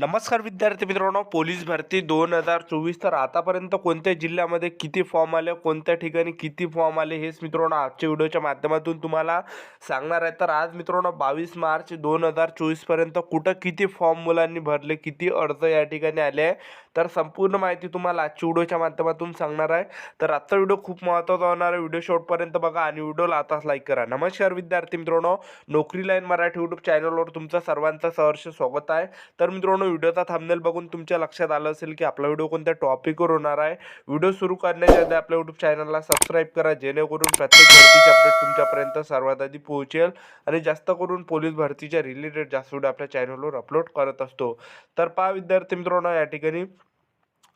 नमस्कार विद्यार्थी मित्रांनो, पोलीस भरती 2024 तर आतापर्यंत कोणत्या जिल्ह्यामध्ये किती फॉर्म आले, कोणत्या ठिकाणी किती फॉर्म आले, हेच मित्रांनो आजच्या व्हिडिओच्या माध्यमातून तुम्हाला सांगणार आहे. तर आज मित्रांनो 22 मार्च 2024 पर्यंत कुठं किती फॉर्म मुलांनी भरले, किती अर्ज या ठिकाणी आले आहे, तर संपूर्ण माहिती तुम्हाला आजच्या व्हिडिओच्या माध्यमातून सांगणार आहे. तर आजचा व्हिडिओ खूप महत्त्वाचा होणार आहे. व्हिडिओ शेवटपर्यंत बघा आणि व्हिडिओला आताच लाईक करा. नमस्कार विद्यार्थी मित्रांनो, नोकरी लाईन मराठी यूट्यूब चॅनलवर तुमचं सर्वांचं सहर्ष स्वागत आहे. तर मित्रांनो, व्हिडिओचा थंबनेल बघून तुमच्या लक्षात आलं असेल की आपला व्हिडिओ कोणत्या टॉपिकवर होणार आहे. व्हिडिओ सुरू करण्याच्या आधी आपल्या यूट्यूब चॅनलला सबस्क्राईब करा, जेणेकरून प्रत्येक भरतीचे अपडेट तुमच्यापर्यंत सर्वात आधी पोहोचेल आणि जास्त करून पोलीस भरतीच्या रिलेटेड जास्त व्हिडिओ आपल्या चॅनलवर अपलोड करत असतो. तर पहा विद्यार्थी मित्रांनो, या ठिकाणी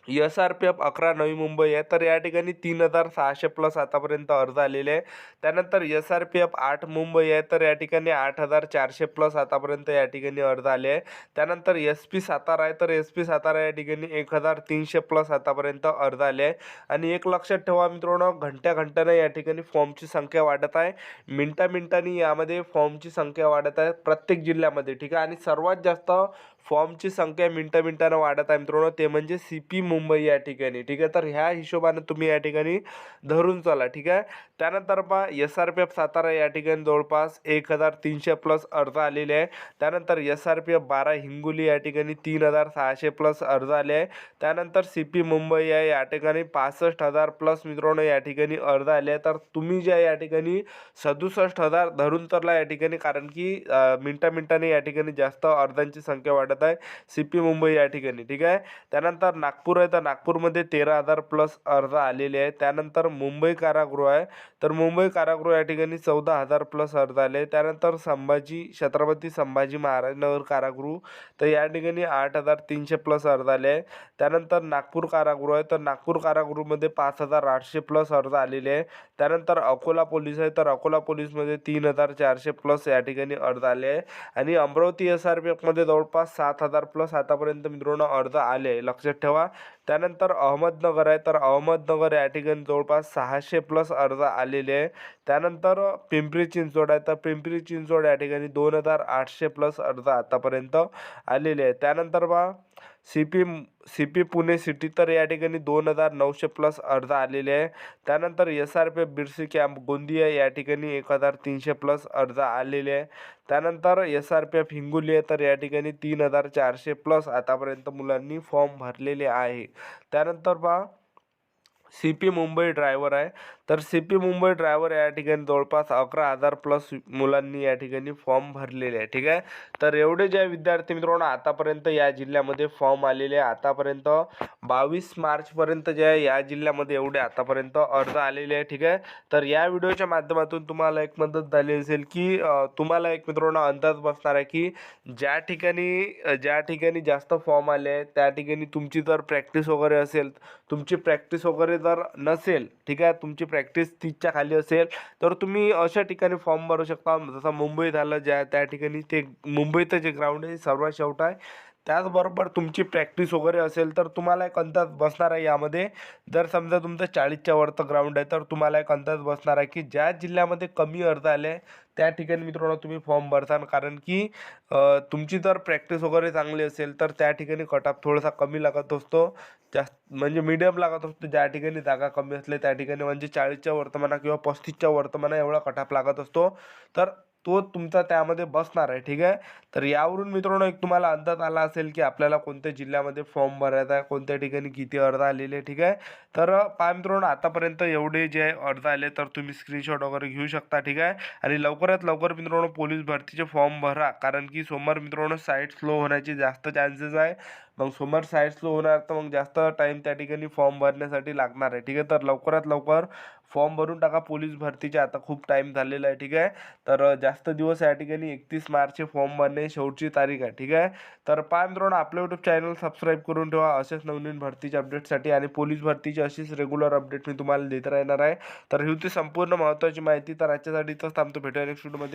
SRPF 11 नवी मुंबई आहे. तर या ठिकाणी 3600 प्लस आतापर्यंत अर्ज आलेले आहे. त्यानंतर SRPF 8 मुंबई आहे. तर या ठिकाणी 8400 प्लस आतापर्यंत या ठिकाणी अर्ज आले आहे. त्यानंतर SP सातारा आहे. तर SP सातारा या ठिकाणी 1300 प्लस आतापर्यंत अर्ज आले आहे. आणि एक लक्षात ठेवा मित्रांनो, घंट्याने या ठिकाणी फॉर्मची संख्या वाढत आहे. मिनिटांनी यामध्ये फॉर्मची संख्या वाढत आहे प्रत्येक जिल्ह्यामध्ये, ठीक आहे. आणि सर्वात जास्त फॉर्मची संख्या मिनिटानं वाढत आहे मित्रांनो, ते म्हणजे CP मुंबई या ठिकाणी, ठीक आहे. तर ह्या हिशोबाने तुम्ही या ठिकाणी धरून चला, ठीक आहे. त्यानंतर पहा SRPF सातारा या ठिकाणी जवळपास 1300 प्लस अर्ज आलेले आहे. त्यानंतर SRPF 12 हिंगोली या ठिकाणी 3600 प्लस अर्ज आले आहे. त्यानंतर CP मुंबई आहे, या ठिकाणी 65,000 प्लस मित्रांनो या ठिकाणी अर्ज आले आहे. तर तुम्ही ज्या या ठिकाणी 67,000 धरून चला या ठिकाणी, कारण की मिनिटाने या ठिकाणी जास्त अर्जांची संख्या वाढत आहे CP मुंबई या ठिकाणी, ठीक आहे. त्यानंतर नागपूर आहे, तर नागपूरमध्ये 13,000 प्लस अर्ज आलेले आहे. त्यानंतर मुंबई कारागृह आहे, तर मुंबई कारागृह या ठिकाणी 14,000 प्लस अर्ज आले. त्यानंतर छत्रपती संभाजी महाराज नगर कारागृह, तर या ठिकाणी 8,300 प्लस अर्ज आले आहे. त्यानंतर नागपूर कारागृह आहे, तर नागपूर कारागृहमध्ये 5,800 प्लस अर्ज आलेले आहे. त्यानंतर अकोला पोलीस आहे, तर अकोला पोलीसमध्ये 3,400 प्लस या ठिकाणी अर्ज आले आहे. आणि अमरावती SRPFमध्ये जवळपास 7,000 प्लस आतापर्यंत मित्रांनो अर्ज आले, लक्षात ठेवा. त्यानंतर अहमदनगर आहे, तर अहमदनगर या ठिकाणी जवळपास 600 प्लस अर्ज आलेले आहे. त्यानंतर पिंपरी चिंचवड आहे, तर पिंपरी चिंचवड या ठिकाणी 2,800 प्लस अर्ज आतापर्यंत आलेले आहे. त्यानंतर बा CP पुणे सिटी, तर या ठिकाणी 2,900 प्लस अर्ज आलेले आहे. त्यानंतर SRPF बिरसी कॅम्प गोंदिया या ठिकाणी 1,300 प्लस अर्ज आलेले आहे. त्यानंतर SRPF हिंगोली आहे, तर या ठिकाणी 3,400 प्लस आतापर्यंत मुलांनी फॉर्म भरलेले आहे. त्यानंतर पहा CP मुंबई ड्रायव्हर आहे, तर CP मुंबई ड्रायव्हर या ठिकाणी जवळपास 11,000 प्लस मुलांनी या ठिकाणी फॉर्म भरलेले आहे, ठीक आहे. तर एवढे जे विद्यार्थी मित्रांनो आतापर्यंत या जिल्ह्यामध्ये फॉर्म आलेले आहे, आतापर्यंत 22 मार्चपर्यंत जे आहे या जिल्ह्यामध्ये एवढे आतापर्यंत अर्ज आलेले आहे, ठीक आहे. तर या व्हिडिओच्या माध्यमातून तुम्हाला एक मदत झाली असेल की तुम्हाला एक मित्रांनो अंदाज बसणार आहे की ज्या ठिकाणी जास्त फॉर्म आले आहे त्या ठिकाणी तुमची जर प्रॅक्टिस वगैरे असेल, तुमची प्रॅक्टिस वगैरे जर नसेल, ठीक आहे, तुमची प्रॅक्टिस 30च्या खाली असेल, तर तुम्ही अशा ठिकाणी फॉर्म भरू शकता. जसं मुंबई झालं, त्या ठिकाणी ते मुंबईचं जे ग्राउंड आहे सर्वात शेवट आहे. त्याचबरोबर तुमची प्रॅक्टिस वगैरे असेल तर तुम्हाला एक अंदाज बसणार आहे यामध्ये. जर समजा तुमचं 40च्या वरचं ग्राउंड आहे, तर तुम्हाला एक अंदाज बसणार आहे की ज्या जिल्ह्यामध्ये कमी अर्ज आले त्या ठिकाणी मित्रांनो तुम्ही फॉर्म भरताना, कारण की तुमची जर प्रॅक्टिस वगैरे चांगली असेल तर त्या ठिकाणी कट ऑफ थोडासा कमी लागत असतो, जास्त म्हणजे मीडियम लागत असतो. ज्या ठिकाणी जागा कमी असले त्या ठिकाणी म्हणजे 40च्या वर्तमाना किंवा 35च्या वर्तमाना एवढा कट ऑफ लागत असतो, तर तो तुमचा त्यामध्ये बसणार आहे, ठीक आहे. तर यावरून मित्रांनो एक तुम्हाला अंदाज आला असेल की आपल्याला कोणत्या जिल्ह्यामध्ये फॉर्म भरायचा आहे, कोणत्या ठिकाणी किती अर्ज आलेले, ठीक आहे. तर पहा मित्रांनो आतापर्यंत एवढे जे अर्ज आले तर तुम्ही स्क्रीनशॉट वगैरे घेऊ शकता, ठीक आहे. आणि लवकरात लवकर मित्रांनो पोलीस भरतीचे फॉर्म भरा, कारण की सोमवार मित्रांनो साईट स्लो होण्याचे जास्त चान्सेस आहे. मग सोमवार साईट स्लो होणार तर मग जास्त टाईम त्या ठिकाणी फॉर्म भरण्यासाठी लागणार आहे, ठीक आहे. तर लवकरात लवकर फॉर्म भरून टाका पोलीस भरतीचे, आता खूप टाईम झालेला आहे, ठीक आहे. तर जास्त दिवस या ठिकाणी 31 मार्च फॉर्म भरणे शेवटची तारीख आहे, ठीक आहे. तर पहा मित्रांनो आपलं यूट्यूब चॅनल सबस्क्राईब करून ठेवा असेच नवनवीन भरतीच्या अपडेटसाठी, आणि पोलीस भरतीची अशीच रेग्युलर अपडेट मी तुम्हाला देत राहणार आहे. तर ही होती संपूर्ण महत्त्वाची माहिती. तर आजच्यासाठी इथंच थांबतो, भेटूया नेक्स्ट व्हिडिओमध्ये.